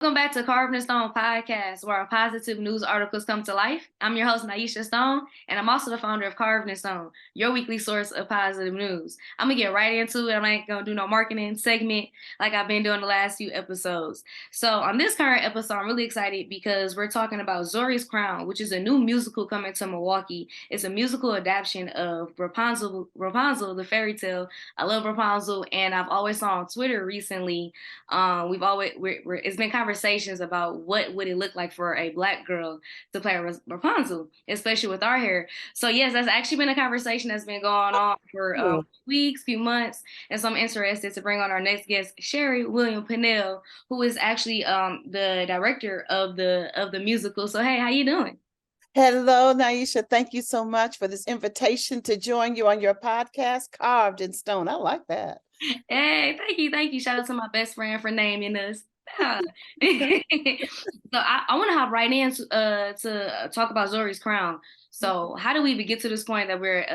Welcome back to Carvd Stone podcast, where our positive news articles come to life. I'm your host, Nyesha Stone, and I'm also the founder of Carvd Stone, your weekly source of positive news. I'm going to get right into it. I'm not going to do no marketing segment like I've been doing the last few episodes. So on this current episode, I'm really excited because we're talking about Zori's Crown, which is a new musical coming to Milwaukee. It's a musical adaptation of Rapunzel, the fairy tale. I love Rapunzel, and I've always saw on Twitter recently it's been conversations about what would it look like for a Black girl to play Rapunzel, especially with our hair. So yes, that's actually been a conversation that's been going on for weeks, few months, and so I'm interested to bring on our next guest, Sheri Pannell, who is actually the director of the musical. So hey, how you doing? Hello, Nyesha. Thank you so much for this invitation to join you on your podcast, Carved in Stone. I like that. Hey, thank you. Shout out to my best friend for naming us. So I want to hop right in to talk about Zori's Crown. So how do we even get to this point that we're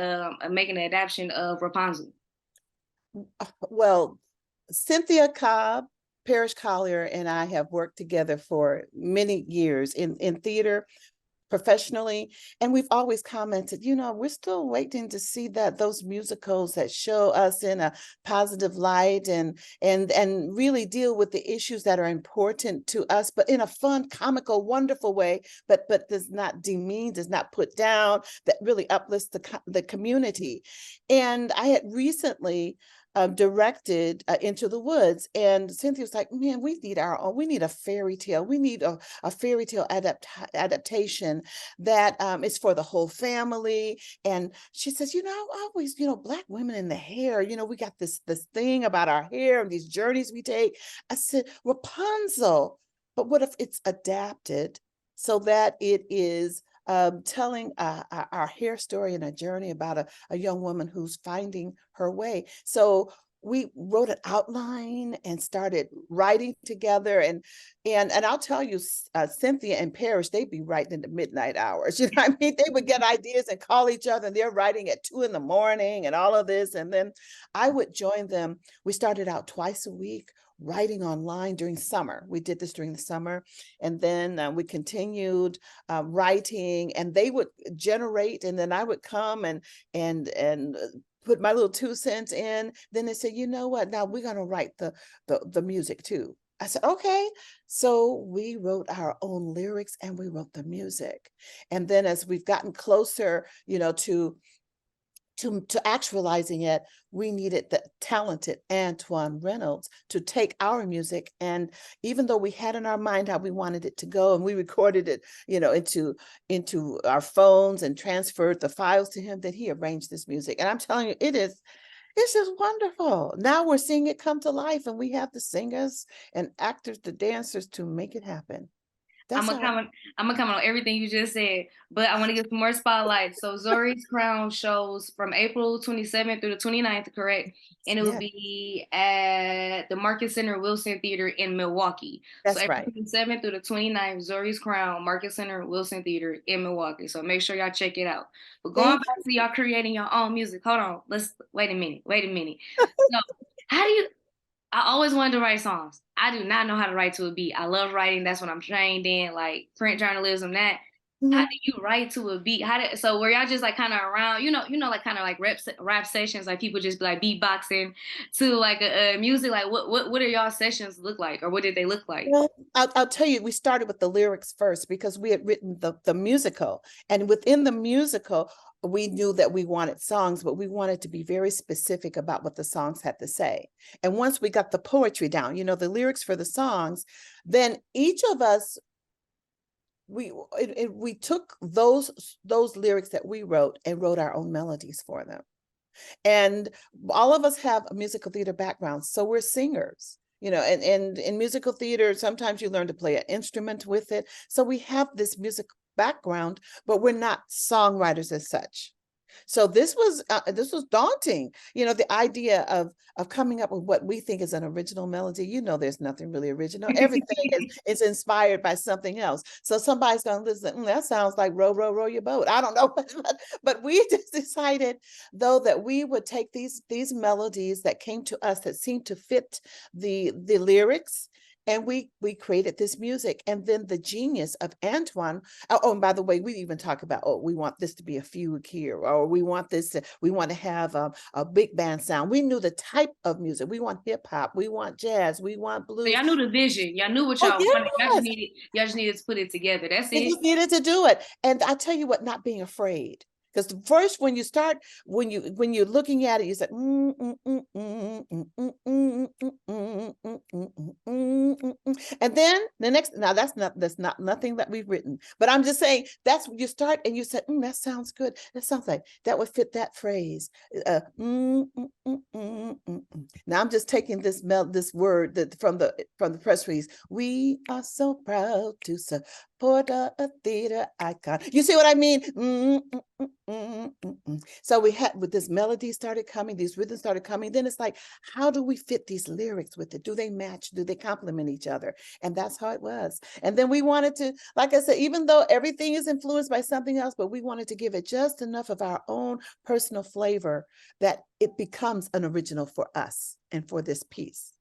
making an adaptation of Rapunzel? Well, Cynthia Cobb, Parrish Collier, and I have worked together for many years in theater, professionally, and we've always commented, we're still waiting to see those musicals that show us in a positive light and really deal with the issues that are important to us, but in a fun, comical, wonderful way, but does not demean, does not put down, that really uplifts the community. And I had recently directed Into the Woods, and Cynthia was like, man, we need our own, we need a fairy tale, we need a fairy tale adaptation that is for the whole family. And she says, always, Black women in the hair, we got this thing about our hair and these journeys we take. I said, Rapunzel, but what if it's adapted so that it is telling our hair story and a journey about a young woman who's finding her way. So we wrote an outline and started writing together. And I'll tell you, Cynthia and Parrish, they'd be writing in the midnight hours. You know what I mean? They would get ideas and call each other, and they're writing at 2 a.m. and all of this. And then I would join them. We started out twice a week, writing online during summer. We did this during the summer. And then we continued writing, and they would generate, and then I would come and put my little 2 cents in. Then they said, you know what, now we're going to write the music too. I said, okay. So we wrote our own lyrics and we wrote the music. And then as we've gotten closer, to actualizing it, we needed the talented Antoine Reynolds to take our music. And even though we had in our mind how we wanted it to go, and we recorded it, into our phones and transferred the files to him, that he arranged this music. And I'm telling you, it's just wonderful. Now we're seeing it come to life, and we have the singers and actors, the dancers to make it happen. I'm gonna comment on everything you just said, but I want to give some more spotlight. So Zori's Crown shows from April 27th through the 29th, correct? And it will be at the Market Center Wilson Theater in Milwaukee. That's so right. April 27th through the 29th, Zori's Crown, Market Center Wilson Theater in Milwaukee. So make sure y'all check it out. But going back to y'all creating your own music, hold on. Let's wait a minute. So how do you? I always wanted to write songs. I do not know how to write to a beat. I love writing. That's what I'm trained in, like print journalism. How do you write to a beat? So were y'all just like kind of around, like kind of like rap sessions, like people just be like beatboxing to like a music? Like what are y'all sessions look like, or what did they look like? Well, I'll tell you, we started with the lyrics first because we had written the musical, and within the musical, we knew that we wanted songs, but we wanted to be very specific about what the songs had to say. And once we got the poetry down, the lyrics for the songs, then each of us, we took those lyrics that we wrote and wrote our own melodies for them. And all of us have a musical theater background, so we're singers. And in musical theater, sometimes you learn to play an instrument with it. So we have this music background, but we're not songwriters as such. So this was daunting, the idea of coming up with what we think is an original melody. There's nothing really original. Everything is inspired by something else. So somebody's going to listen, that sounds like row, row, row your boat. I don't know, but we just decided, though, that we would take these melodies that came to us that seemed to fit the lyrics, And we created this music. And then the genius of Antoine, and by the way, we even talk about, oh, we want this to be a fugue here, or we want to have a big band sound. We knew the type of music. We want hip hop, we want jazz, we want So blues. y'all knew the vision. Y'all knew what Oh, y'all wanted. yes. Y'all just needed to put it together. That's They it. just needed to do it. And I tell you what, not being afraid. Because first, when you're looking at it, you say, and then the next. Now that's not nothing that we've written, but I'm just saying that's when you start and you say, that sounds good. That sounds like that would fit that phrase. Now I'm just taking this word that from the press release. We are so proud to support a theater icon. You see what I mean? So we had, with this melody started coming, these rhythms started coming. Then it's like, how do we fit these lyrics with it? Do they match? Do they complement each other? And that's how it was. And then we wanted to, like I said, even though everything is influenced by something else, but we wanted to give it just enough of our own personal flavor that it becomes an original for us and for this piece.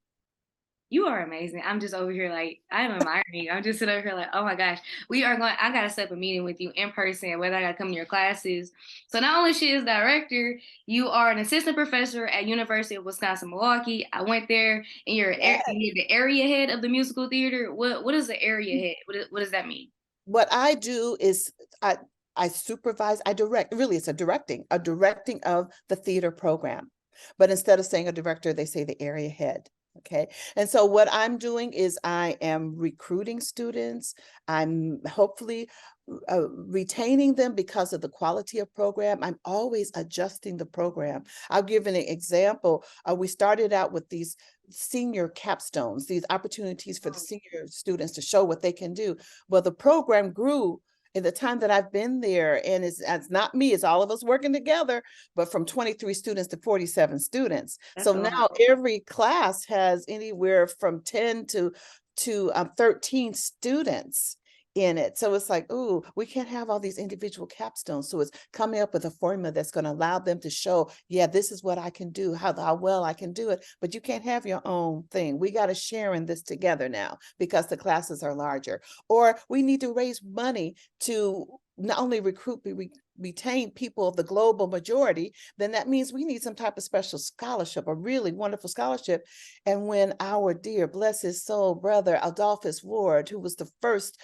You are amazing. I'm just over here like, I'm admiring you. I'm just sitting over here like, oh my gosh, I got to set up a meeting with you in person, whether I got to come to your classes. So not only she is director, you are an assistant professor at University of Wisconsin-Milwaukee. I went there and you're the area head of the musical theater. What is the area head? What does that mean? What I do is I supervise, I direct, really it's a directing of the theater program. But instead of saying a director, they say the area head. Okay. And so what I'm doing is I am recruiting students. I'm hopefully retaining them because of the quality of program. I'm always adjusting the program. I'll give an example. We started out with these senior capstones, these opportunities for the senior students to show what they can do. Well, the program grew in the time that I've been there, and it's not me, it's all of us working together, but from 23 students to 47 students. That's So now every class has anywhere from 10 to 13 students in it. So it's like, ooh, we can't have all these individual capstones. So it's coming up with a formula that's going to allow them to show, yeah, this is what I can do, how well I can do it. But you can't have your own thing. We got to share in this together now because the classes are larger. Or we need to raise money to not only recruit, but retain people of the global majority. Then that means we need some type of special scholarship, a really wonderful scholarship. And when our dear, bless his soul, brother Adolphus Ward, who was the first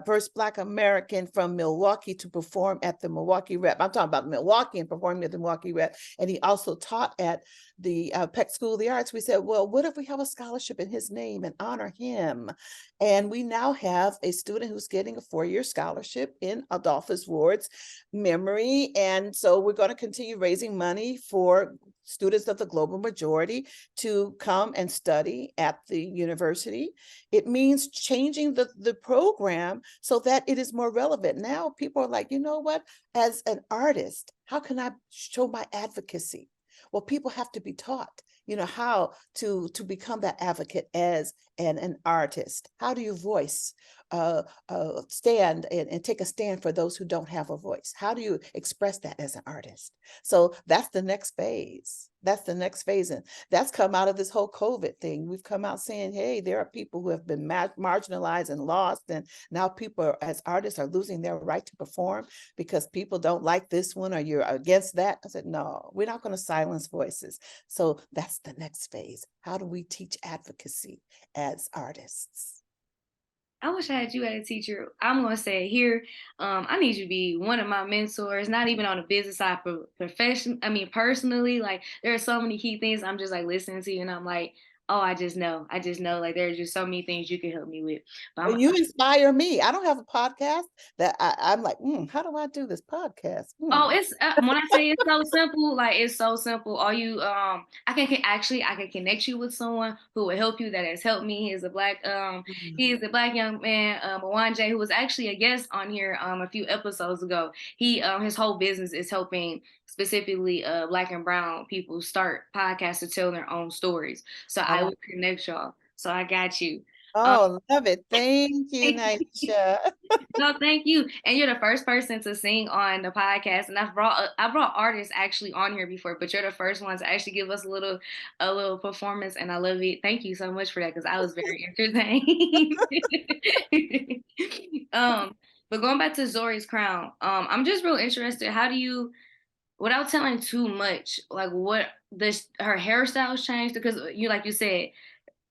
first Black American from Milwaukee to perform at the Milwaukee Rep. I'm talking about Milwaukee and performing at the Milwaukee Rep. And he also taught at the Peck School of the Arts. We said, well, what if we have a scholarship in his name and honor him? And we now have a student who's getting a 4-year scholarship in Adolphus Ward's memory. And so we're going to continue raising money for students of the global majority to come and study at the university. It means changing the program so that it is more relevant. Now people are like, you know what, as an artist, how can I show my advocacy? Well, people have to be taught, how to become that advocate as an artist. How do you voice, stand and take a stand for those who don't have a voice? How do you express that as an artist? So that's the next phase. That's the next phase. And that's come out of this whole COVID thing. We've come out saying, hey, there are people who have been marginalized and lost. And now people as artists are losing their right to perform because people don't like this one or you're against that. I said, no, we're not going to silence voices. So that's the next phase. How do we teach advocacy as artists? I wish I had you as a teacher. I'm gonna say here, I need you to be one of my mentors, not even on the business side, personally, like there are so many key things I'm just like listening to you and I'm like, oh, I just know, like there's just so many things you can help me with. But Well, you inspire me. I don't have a podcast that I'm like, how do I do this podcast? Oh, it's when I say it's so simple, like it's so simple. All you, I can connect you with someone who will help you. That has helped me. He is a black young man, Mwanje, who was actually a guest on here a few episodes ago. His whole business is helping specifically black and brown people start podcasts to tell their own stories. So I will connect y'all. So I got you. Oh, love it. Thank you, Nyesha. No, thank you. And you're the first person to sing on the podcast. And I brought artists actually on here before, but you're the first one to actually give us a little performance, and I love it. Thank you so much for that because I was very entertained. um, but going back to Zori's crown, I'm just real interested. How do you, without telling too much, like what this her hairstyles changed? Because you, like you said,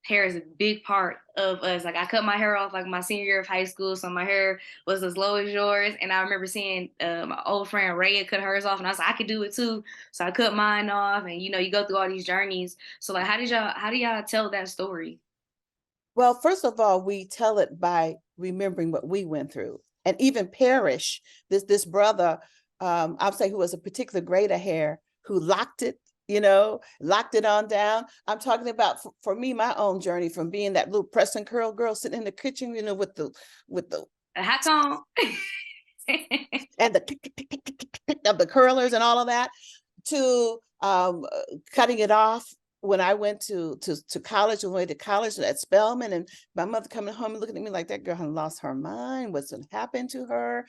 hair is a big part of us. Like I cut my hair off like my senior year of high school, so my hair was as low as yours. And I remember seeing my old friend Raya cut hers off, and I was like, I could do it too. So I cut mine off, and you go through all these journeys. So like, how do y'all tell that story? Well, first of all, we tell it by remembering what we went through. And even Parrish, this brother, I'll say who was a particular grade of hair, who locked it on down. I'm talking about for me, my own journey from being that little press and curl girl sitting in the kitchen, with the A hat on. and the of the curlers and all of that, to cutting it off when I went to college, when I went to college at Spelman, and my mother coming home and looking at me like that girl had lost her mind. What's going to happen to her?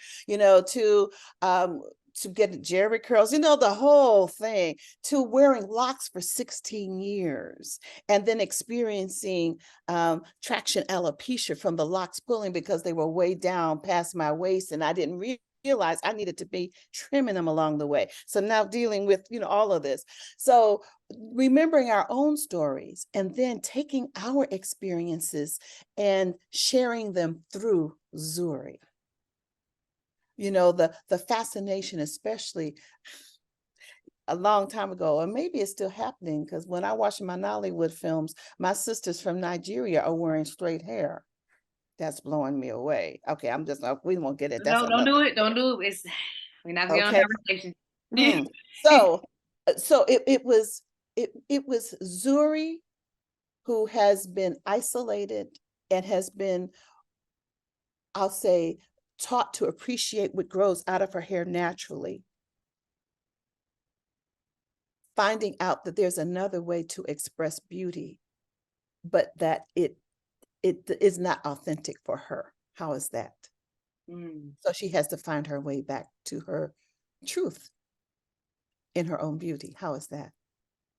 To get Jerry curls, the whole thing, to wearing locks for 16 years and then experiencing traction alopecia from the locks pulling because they were way down past my waist, and I didn't realize I needed to be trimming them along the way. So now dealing with, all of this. So remembering our own stories and then taking our experiences and sharing them through Zuri. The fascination, especially a long time ago, or maybe it's still happening, because when I watch my Nollywood films, my sisters from Nigeria are wearing straight hair. That's blowing me away. Okay, we won't get it. That's Don't another. do it. Don't do it. We're not getting on Okay. conversation. So it was Zuri who has been isolated and has been, I'll say, taught to appreciate what grows out of her hair naturally, finding out that there's another way to express beauty, but that it is not authentic for her. How is that? So she has to find her way back to her truth in her own beauty. How is that?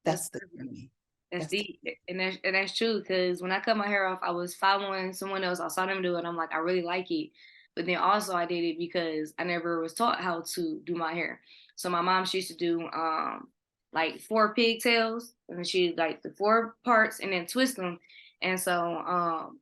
That's the journey. That's deep, and that's true. Because when I cut my hair off, I was following someone else. I saw them do it. I'm like, I really like it. But then also I did it because I never was taught how to do my hair. So my mom, she used to do like 4 pigtails, and she like the 4 parts and then twist them. And so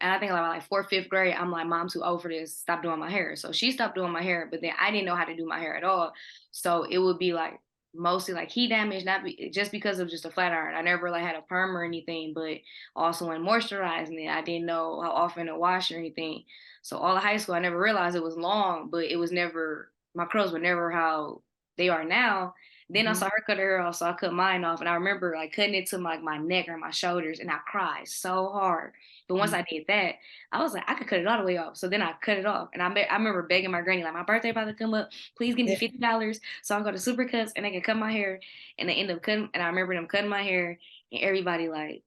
and I think like 4th, 5th grade, I'm like, Mom, too old for this. Stop doing my hair. So she stopped doing my hair, but then I didn't know how to do my hair at all. So it would be like mostly like heat damage, just because of just a flat iron. I never like had a perm or anything, but also when moisturizing it, I didn't know how often to wash or anything. So all of high school, I never realized it was long, but it was never, my curls were never how they are now. Then I saw her cut her hair off, so I cut mine off, and I remember like cutting it to my neck or my shoulders, and I cried so hard. But once I did that, I was like, I could cut it all the way off. So then I cut it off, and I remember begging my granny, like, my birthday about to come up, please give me $50 so I'll go to Supercuts and they can cut my hair. And they end up cutting, and I remember them cutting my hair, and everybody like,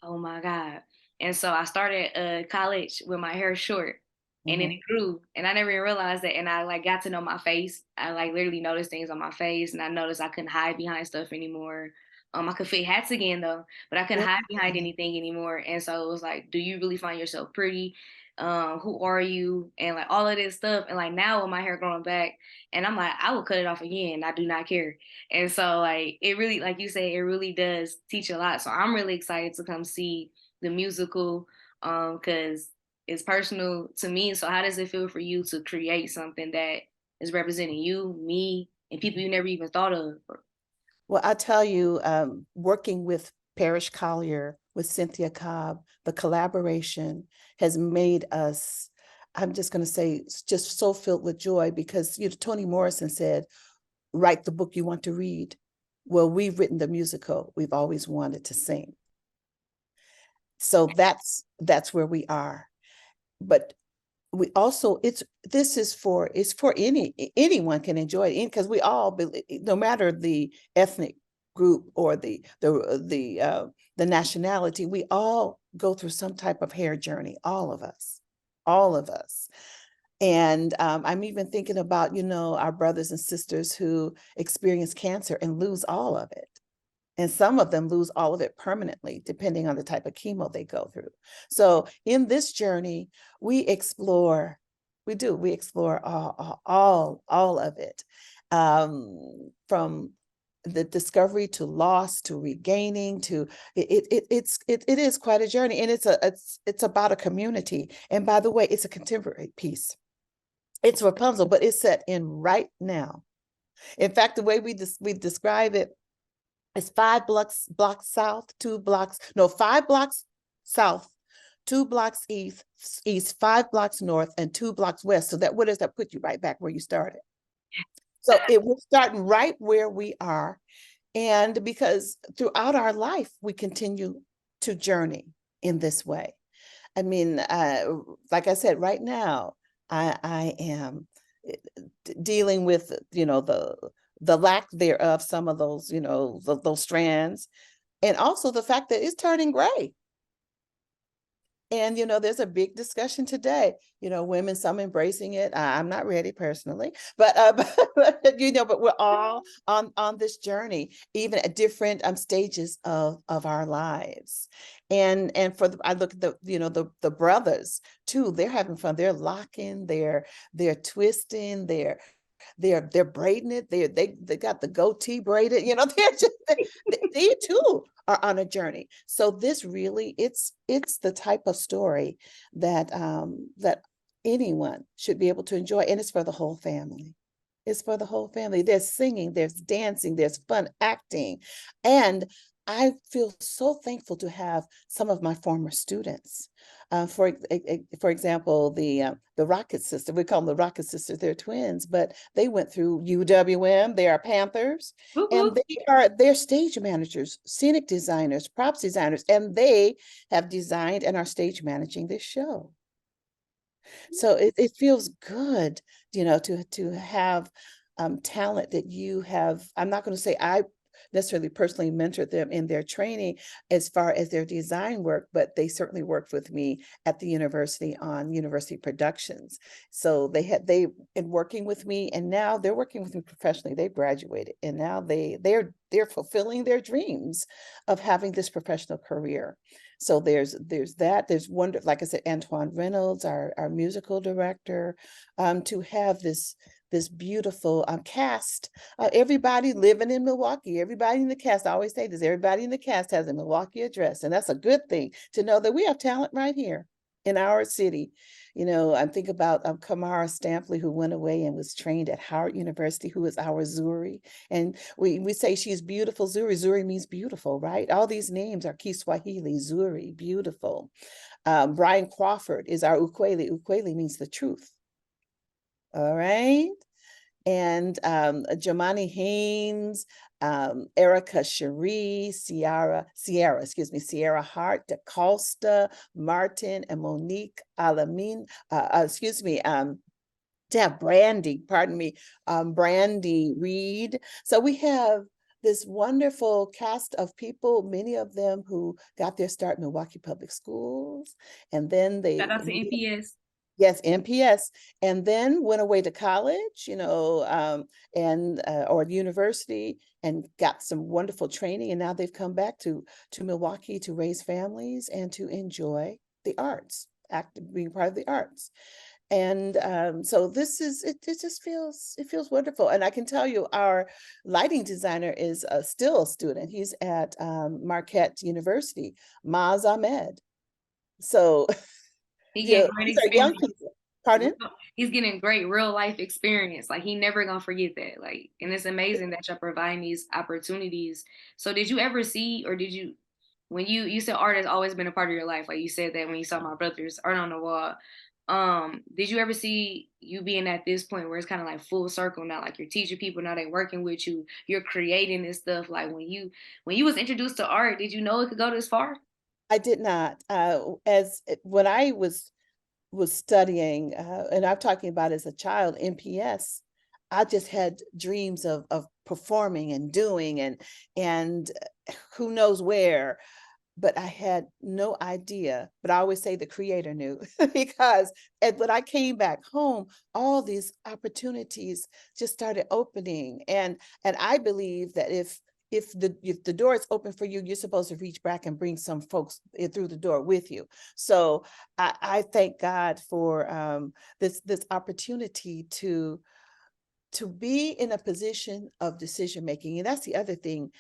oh my God. And so I started college with my hair short, and then it grew, and I never even realized that. And I like got to know my face. I like literally noticed things on my face, and I noticed I couldn't hide behind stuff anymore. I could fit hats again though, but I couldn't hide behind anything anymore. And so it was like, do you really find yourself pretty? Who are you? And like all of this stuff. And like now with my hair growing back, and I'm like, I will cut it off again. I do not care. And so like it really, like you say, it really does teach a lot. So I'm really excited to come see the musical, because it's personal to me. So how does it feel for you to create something that is representing you, me, and people you never even thought of? Well, I tell you, working with Parrish Collier, with Cynthia Cobb, the collaboration has made us, I'm just going to say, just so filled with joy, because Toni Morrison said, write the book you want to read. Well, we've written the musical we've always wanted to sing. So that's where we are. But we also, it's for anyone can enjoy it, because we all, no matter the ethnic group or the nationality, we all go through some type of hair journey, all of us, all of us. And I'm even thinking about, you know, our brothers and sisters who experience cancer and lose all of it. And some of them lose all of it permanently, depending on the type of chemo they go through. So in this journey, we explore, we explore all of it, from the discovery to loss to regaining to it is quite a journey, and it's about a community. And by the way, it's a contemporary piece. It's Rapunzel, but it's set in right now. In fact, the way we describe it, it's 5 blocks south, 5 blocks south, 2 blocks east, 5 blocks north, and 2 blocks west. So that, what does that put you? Right back where you started. So we're starting right where we are. And because throughout our life, we continue to journey in this way. I mean, like I said, right now, I am dealing with, you know, the lack thereof, some of those, you know, those strands, and also the fact that it's turning gray. And, you know, there's a big discussion today, you know, women, some embracing it. I'm not ready personally, but, you know, but we're all on this journey, even at different stages of our lives. And I look at the, you know, the brothers too, they're having fun. They're locking, they're twisting, they're braiding it. They got the goatee braided, you know, they too are on a journey. So this really, it's the type of story that that anyone should be able to enjoy. And it's for the whole family. It's for the whole family. There's singing, there's dancing, there's fun acting. And I feel so thankful to have some of my former students. For example, the Rocket Sisters, we call them the Rocket Sisters, they're twins, but they went through UWM, they are Panthers, and they're stage managers, scenic designers, props designers, and they have designed and are stage managing this show. So it feels good, you know, to have talent that you have. I'm not going to say I necessarily personally mentored them in their training as far as their design work, but they certainly worked with me at the university on university productions. So they in working with me, and now they're working with me professionally. They graduated, and now they're fulfilling their dreams of having this professional career. So there's that. There's wonder, like I said, Antoine Reynolds, our musical director, to have this beautiful cast. Everybody living in Milwaukee, everybody in the cast, I always say this, everybody in the cast has a Milwaukee address. And that's a good thing to know that we have talent right here in our city. You know, I think about Kamara Stampley, who went away and was trained at Howard University, who is our Zuri. And we say she's beautiful. Zuri means beautiful, right? All these names are Kiswahili, Zuri, beautiful. Brian Crawford is our Ukweli. Ukweli means the truth. All right. And Jamani Haynes, Erica Sheri, Sierra Hart, DeCosta, Martin, and Monique Alamin, to have Brandy Reed. So we have this wonderful cast of people, many of them who got their start in Milwaukee Public Schools, and then they shout out to NPS. Yes, NPS, and then went away to college, you know, or university, and got some wonderful training. And now they've come back to Milwaukee to raise families and to enjoy the arts, being part of the arts. And so this is, it just feels wonderful. And I can tell you, our lighting designer is still a student. He's at Marquette University, Maz Ahmed. So He getting great these are young experience. people. Pardon? He's getting great real life experience. Like, he never gonna forget that. Like, and it's amazing that you're providing these opportunities. So did you ever see, or did you, when you said art has always been a part of your life, like you said that when you saw My Brother's art on the wall, did you ever see you being at this point where it's kind of like full circle now, like you're teaching people, now they working with you, you're creating this stuff? Like, when you was introduced to art, did you know it could go this far? I did not. When I was studying, and I'm talking about as a child, NPS, I just had dreams of performing and doing and who knows where, but I had no idea. But I always say the creator knew because when I came back home, all these opportunities just started opening. And I believe that if the door is open for you, you're supposed to reach back and bring some folks through the door with you. So I thank God for this opportunity to be in a position of decision making. And that's the other thing.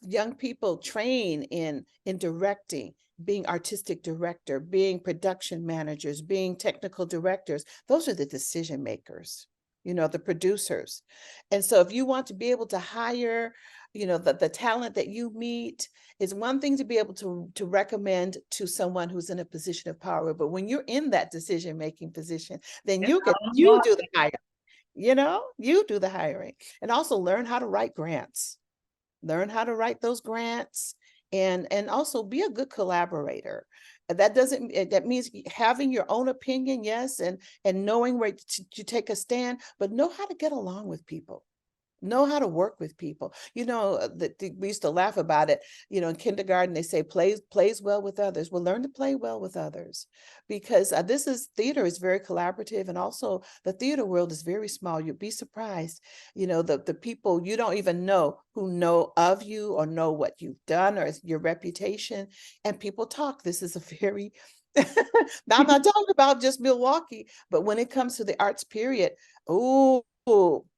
Young people train in directing, being artistic director, being production managers, being technical directors. Those are the decision makers, the producers. And so if you want to be able to hire, the talent that you meet, is one thing to be able to recommend to someone who's in a position of power. But when you're in that decision making position, then you do the hiring. You do the hiring, and also learn how to write grants. Learn how to write those grants, and also be a good collaborator. That means having your own opinion, yes, and knowing where to take a stand, but know how to get along with people. Know how to work with people. We used to laugh about it. In kindergarten, they say plays well with others. Well, learn to play well with others, because theater is very collaborative, and also the theater world is very small. You'd be surprised. The people you don't even know who know of you or know what you've done or your reputation, and people talk. This is a very now, I'm not talking about just Milwaukee, but when it comes to the arts period, oh,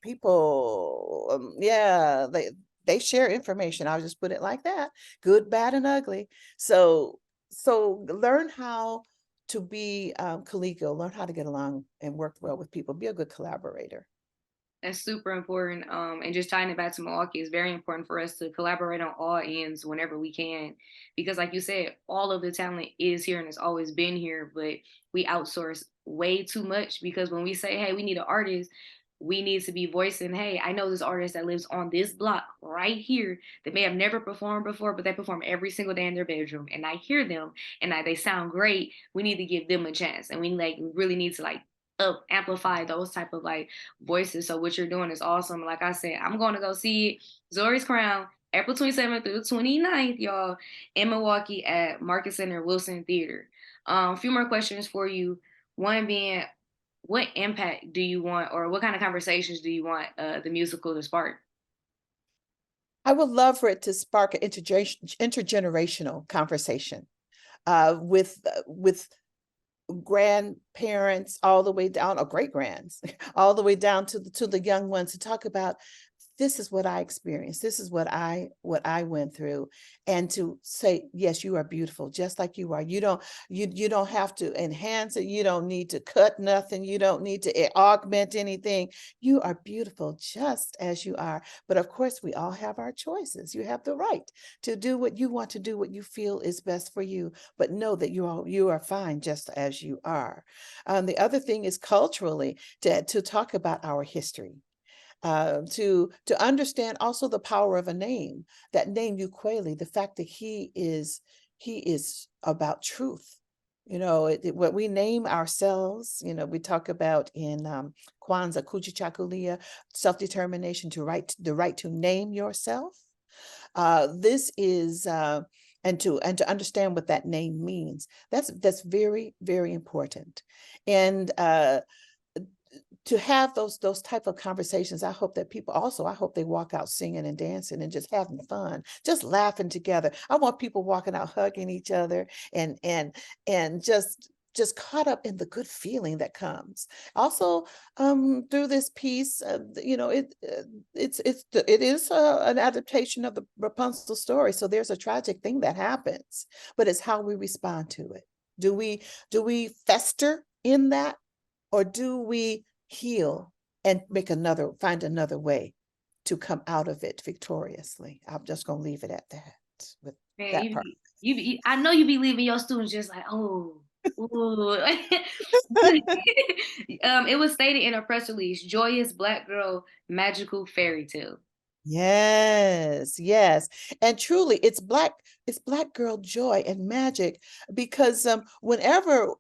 people, yeah, they share information. I'll just put it like that: good, bad, and ugly. So learn how to be collegial, learn how to get along and work well with people, be a good collaborator. That's super important. And just tying it back to Milwaukee, it's very important for us to collaborate on all ends whenever we can. Because, like you said, all of the talent is here and it's always been here, but we outsource way too much. Because when we say, hey, we need an artist, we need to be voicing, hey, I know this artist that lives on this block right here that may have never performed before, but they perform every single day in their bedroom. And I hear them and they sound great. We need to give them a chance. And we really need to amplify those type of voices. So what you're doing is awesome. Like I said, I'm going to go see it. Zori's Crown, April 27th through the 29th, y'all, in Milwaukee at Market Center Wilson Theater. A few more questions for you. One being, what impact do you want, or what kind of conversations do you want the musical to spark? I would love for it to spark an intergenerational conversation with grandparents all the way down, or great grands, all the way down to the young ones, to talk about, this is what I experienced. This is what I went through. And to say, yes, you are beautiful, just like you are. You don't have to enhance it. You don't need to cut nothing. You don't need to augment anything. You are beautiful just as you are. But of course, we all have our choices. You have the right to do what you want to do, what you feel is best for you. But know that you are fine just as you are. The other thing is culturally to talk about our history. To understand also the power of a name, that name Ukweli, the fact that he is about truth. What we name ourselves, we talk about in Kwanzaa, Kujichagulia, self-determination, the right to name yourself. This is and to understand what that name means. That's very, very important. And to have those type of conversations, I hope that people also, I hope they walk out singing and dancing and just having fun, just laughing together. I want people walking out hugging each other and just caught up in the good feeling that comes. Also, through this piece, it is an adaptation of the Rapunzel story. So there's a tragic thing that happens, but it's how we respond to it. Do we fester in that, or do we heal and find another way to come out of it victoriously? I'm just going to leave it at that with Man, that part. I know you be leaving your students just like, oh, ooh. It was stated in a press release, joyous Black girl magical fairy tale. Yes, yes. And truly it's black girl joy and magic, because whenever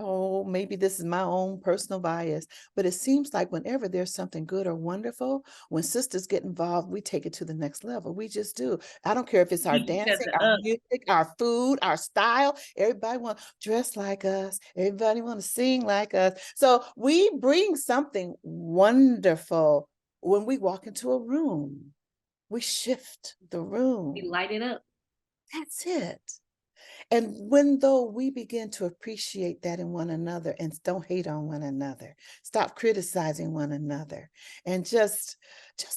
Oh, maybe this is my own personal bias, but it seems like whenever there's something good or wonderful, when sisters get involved, we take it to the next level. We just do. I don't care if it's our Keep each dancing, other our up. music, our food, our style. Everybody want to dress like us. Everybody want to sing like us. So we bring something wonderful when we walk into a room. We shift the We room. light it up. That's it. And when though we begin to appreciate that in one another and don't hate on one another, stop criticizing one another, and just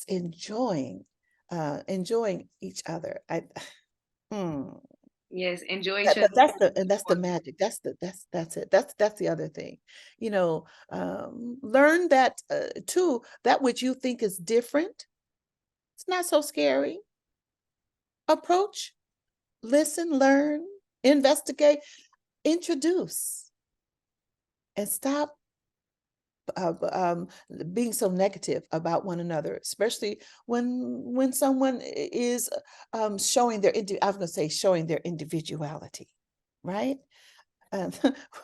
enjoying each other. Hmm. Yes, enjoy each other. But that's the magic. That's it. That's the other thing. Learn that too. That which you think is different, it's not so scary. Approach, listen, learn, investigate, introduce, and stop being so negative about one another, especially when someone is showing their I was going to say showing their individuality, right? I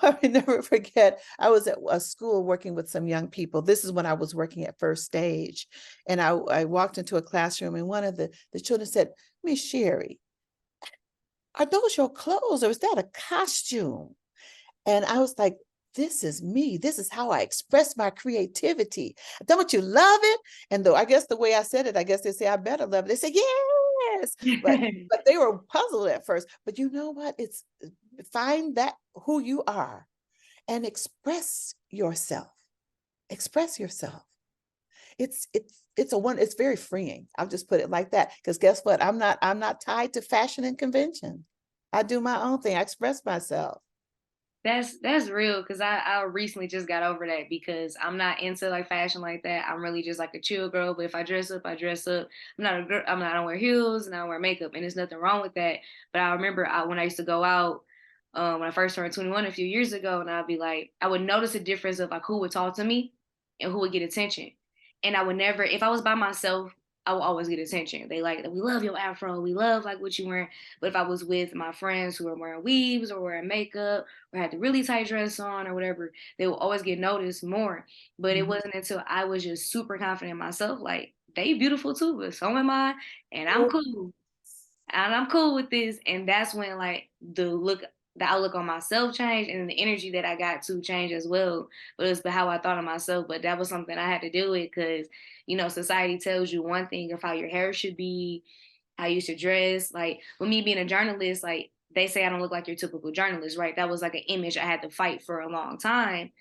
will never forget. I was at a school working with some young people. This is when I was working at First Stage, and I walked into a classroom, and one of the children said, "Miss Sheri, are those your clothes, or is that a costume?" And I was like, this is me. This is how I express my creativity. Don't you love it? And though I guess the way I said it, I guess they say I better love it. They say, yes. But they were puzzled at first. But you know what? It's find that who you are and express yourself. Express yourself. It's very freeing. I'll just put it like that. Because guess what? I'm not tied to fashion and convention. I do my own thing. I express myself. That's real because I recently just got over that because I'm not into like fashion like that. I'm really just like a chill girl. But if I dress up, I dress up. I'm not a girl. I'm not. I don't wear heels and I don't wear makeup, and there's nothing wrong with that. But I remember when I used to go out when I first turned 21 a few years ago, and I'd be like, I would notice a difference of like who would talk to me and who would get attention. And I would never, if I was by myself, I would always get attention. They like, we love your afro, we love like what you wearing. But if I was with my friends who were wearing weaves or wearing makeup or had the really tight dress on or whatever, they will always get noticed more. But it Mhm. wasn't until I was just super confident in myself, like they beautiful too, but so am I, and I'm cool and I'm cool with this. And that's when like the outlook on myself changed, and the energy that I got to change as well. But it's how I thought of myself. But that was something I had to deal with because society tells you one thing of how your hair should be, how you should dress. Like with me being a journalist, like they say I don't look like your typical journalist, right? That was like an image I had to fight for a long time.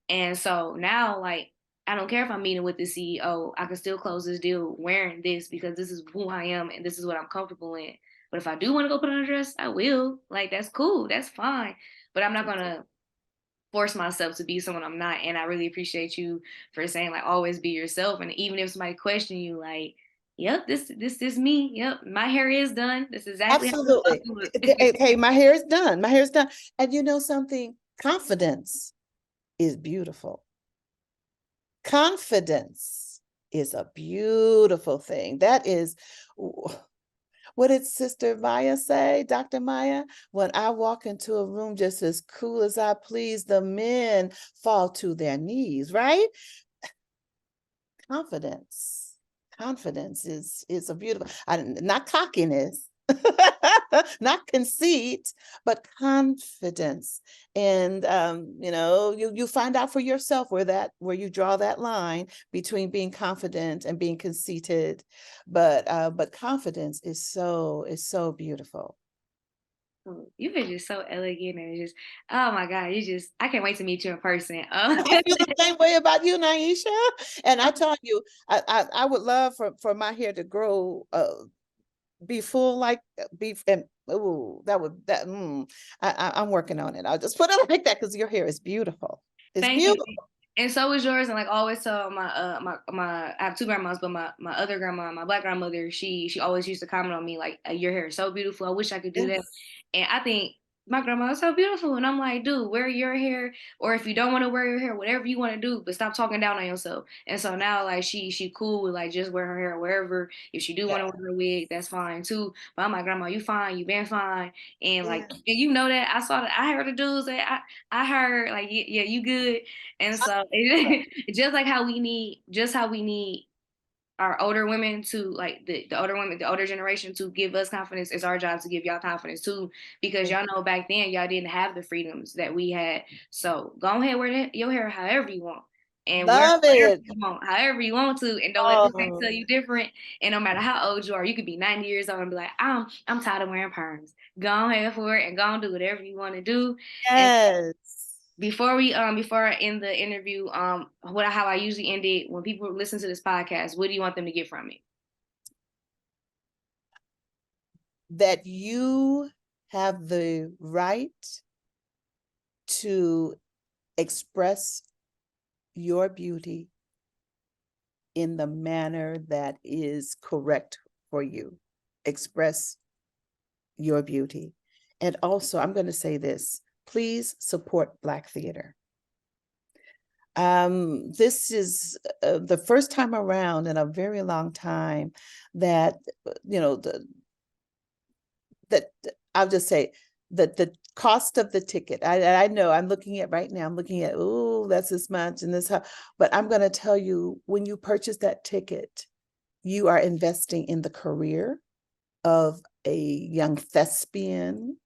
And so now, like, I don't care if I'm meeting with the CEO, I can still close this deal wearing this because this is who I am and this is what I'm comfortable in. But if I do want to go put on a dress, I will. Like, that's cool. That's fine. But I'm not going to force myself to be someone I'm not. And I really appreciate you for saying, like, always be yourself. And even if somebody question you, like, yep, this is me. Yep, my hair is done. This is exactly how I'm Absolutely. supposed to look. Hey, my hair is done. My hair is done. And you know something? Confidence is beautiful. Confidence is a beautiful thing. That is, what did Sister Maya say, Dr. Maya? When I walk into a room just as cool as I please, the men fall to their knees, right? Confidence. Confidence is a beautiful, not cockiness, not conceit, but confidence. And you find out for yourself where you draw that line between being confident and being conceited. But confidence is so beautiful. You are just so elegant and just, oh my God, I can't wait to meet you in person. I feel the same way about you, Nyesha. And I tell you, I would love for my hair to grow be full like beef and oh I'm working on it. I'll just put it like that because your hair is beautiful. It's Thank you. beautiful. And so is yours. And like I always tell my I have two grandmas, but my other grandma, my black grandmother, she always used to comment on me like your hair is so beautiful. I wish I could do that. Yes. And I think my grandma's so beautiful. And I'm like, dude, wear your hair, or if you don't want to wear your hair, whatever you want to do, but stop talking down on yourself. And so now like she cool with like just wear her hair wherever. If she do Yeah. want to wear a wig, that's fine too. But I'm like, grandma, you fine, you been fine. And like, Yeah. and you know that I saw that, I heard the dudes that I heard like, yeah, you good. And so just like how we need, just how we need our older women to like the older women, the older generation to give us confidence. It's our job to give y'all confidence too, because y'all know back then y'all didn't have the freedoms that we had. So go ahead, wear your hair however you want. And wear Love whatever it. you want, however you want to, and don't let nobody Oh, tell you different. And no matter how old you are, you could be 90 years old and be like, I'm tired of wearing perms. Go ahead for it and go and do whatever you want to do. And yes. before I end the interview, how I usually end it when people listen to this podcast, what do you want them to get from it? That you have the right to express your beauty in the manner that is correct for you. Express your beauty. And also, I'm going to say this, please support Black theater. This is the first time around in a very long time that, that I'll just say that the cost of the ticket, I know I'm looking at right now, I'm looking at, oh, that's this much and this, but I'm going to tell you, when you purchase that ticket, you are investing in the career of a young thespian,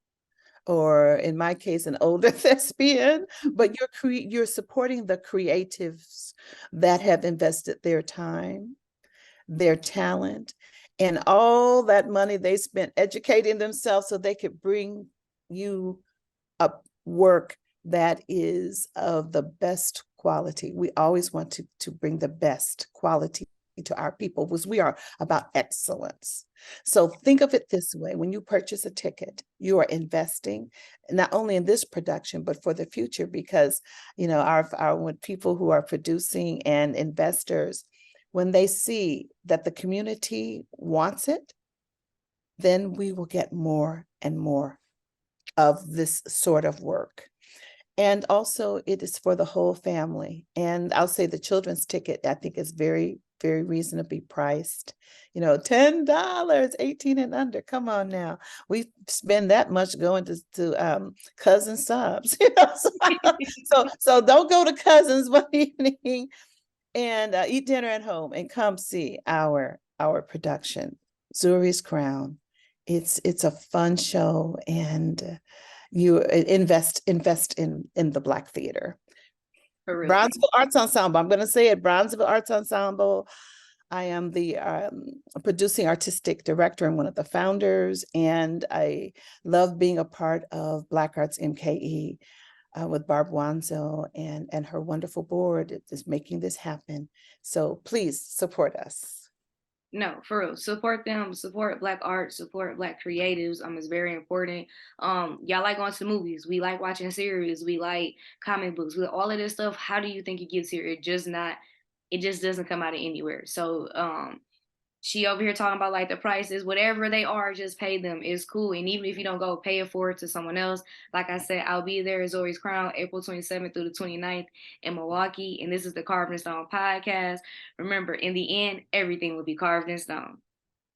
or in my case, an older thespian, but you're supporting the creatives that have invested their time, their talent, and all that money they spent educating themselves so they could bring you a work that is of the best quality. We always want to bring the best quality to our people, because we are about excellence. So think of it this way: when you purchase a ticket, you are investing not only in this production, but for the future, because our when people who are producing and investors, when they see that the community wants it, then we will get more and more of this sort of work. And also, it is for the whole family. And I'll say the children's ticket, I think, is very, very reasonably priced. $10, 18 and under. Come on now. We spend that much going to cousin subs. So don't go to cousins one evening and eat dinner at home and come see our production, Zuri's Crown. It's a fun show, and you invest in the Black theater. For real. Bronzeville Arts Ensemble. I'm going to say it, Bronzeville Arts Ensemble. I am the producing artistic director and one of the founders, and I love being a part of Black Arts MKE with Barb Wanzo and her wonderful board is making this happen. So please support us. No, for real. Support them, support Black art, support Black creatives. It's very important. Y'all like going to the movies. We like watching series. We like comic books. We all of this stuff. How do you think it gets here? It just doesn't come out of anywhere. So she over here talking about like the prices, whatever they are, just pay them. It's cool. And even if you don't go, pay it forward to someone else. Like I said, I'll be there at Zori's Crown, April 27th through the 29th in Milwaukee. And this is the Carved in Stone podcast. Remember, in the end, everything will be carved in stone.